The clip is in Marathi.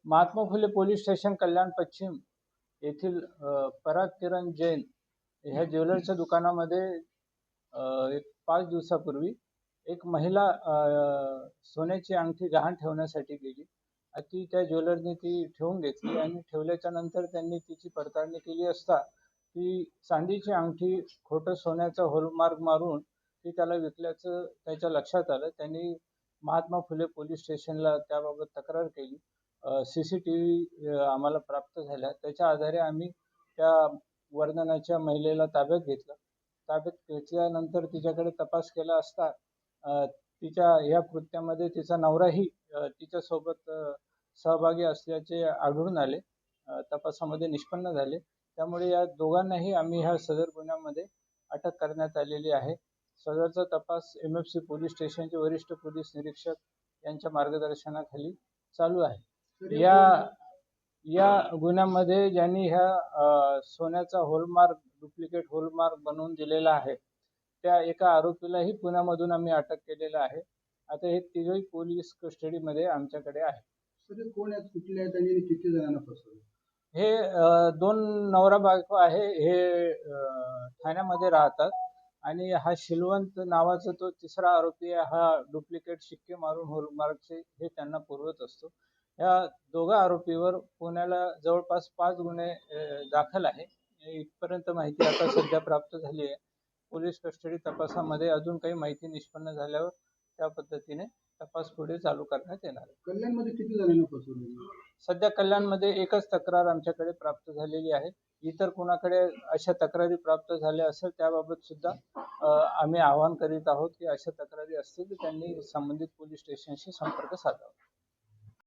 महात्मा फुले पोलीस स्टेशन कल्याण पश्चिम येथील पराग किरण जैन ह्या ज्वेलरच्या दुकानामध्ये एक 5 दिवसापूर्वी एक महिला सोन्याची अंगठी गहाण ठेवण्यासाठी गेली. ती त्या ज्वेलरने ती ठेवून घेतली आणि ठेवल्याच्या नंतर त्यांनी तिची पडताळणी केली असता ती चांदीची अंगठी खोटं सोन्याचा हॉलमार्क मारून ती त्याला विकल्याचं त्याच्या लक्षात आलं. त्यांनी महात्मा फुले पोलीस स्टेशनला त्याबाबत तक्रार केली. CCTV आम्हाला प्राप्त झाल्या. त्याच्या आधारे आम्ही त्या वर्णनाच्या महिलेला ताब्यात घेतलं. ताब्यात घेतल्यानंतर तिच्याकडे तपास केला असता तिच्या या कृत्यामध्ये तिचा नवराही तिच्यासोबत सहभागी असल्याचे आढळून आले. तपासामध्ये निष्पन्न झाले. त्यामुळे या दोघांनाही आम्ही ह्या सदर गुन्ह्यामध्ये अटक करण्यात आलेली आहे. सदरचा तपास MFC पोलीस स्टेशनचे वरिष्ठ पोलीस निरीक्षक यांच्या मार्गदर्शनाखाली चालू आहे. या गुन्ह्यामध्ये ज्यांनी ह्या सोन्याचा हॉलमार्क डुप्लिकेट हॉलमार्क बनवून दिलेला आहे त्या एका आरोपीलाही पुण्यामधून आम्ही अटक केलेला आहे. आता हे तिघही पोलीस कस्टडीमध्ये आमच्याकडे आहे. कोण आहेत, कुठले आहेत आणि किती जणांना फसवलं? हे 2 नवरा बायको आहे. हे ठाण्यामध्ये राहतात आणि हा शिलवंत नावाचा तो तिसरा आरोपी हा डुप्लिकेट शिक्के मारून हॉलमार्कचे हे त्यांना पुरवत असतो. या दोघा आरोपीवर पुण्याला जवळपास 5 गुन्हे दाखल आहे. इथपर्यंत माहिती आता सध्या प्राप्त झाली आहे. पोलीस कस्टडी तपासामध्ये अजून काही माहिती निष्पन्न झाल्यावर त्या पद्धतीने तपास पुढे चालू करण्यात येणार आहे. कल्याणमध्ये किती जणांना फसवलं? सध्या कल्याणमध्ये एकच तक्रार आमच्याकडे प्राप्त झालेली आहे. इतर कोणाकडे अशा तक्रारी प्राप्त झाल्या असेल त्याबाबत सुद्धा आम्ही आवाहन करीत आहोत की अशा तक्रारी असतील तर त्यांनी संबंधित पोलीस स्टेशनशी संपर्क साधावा.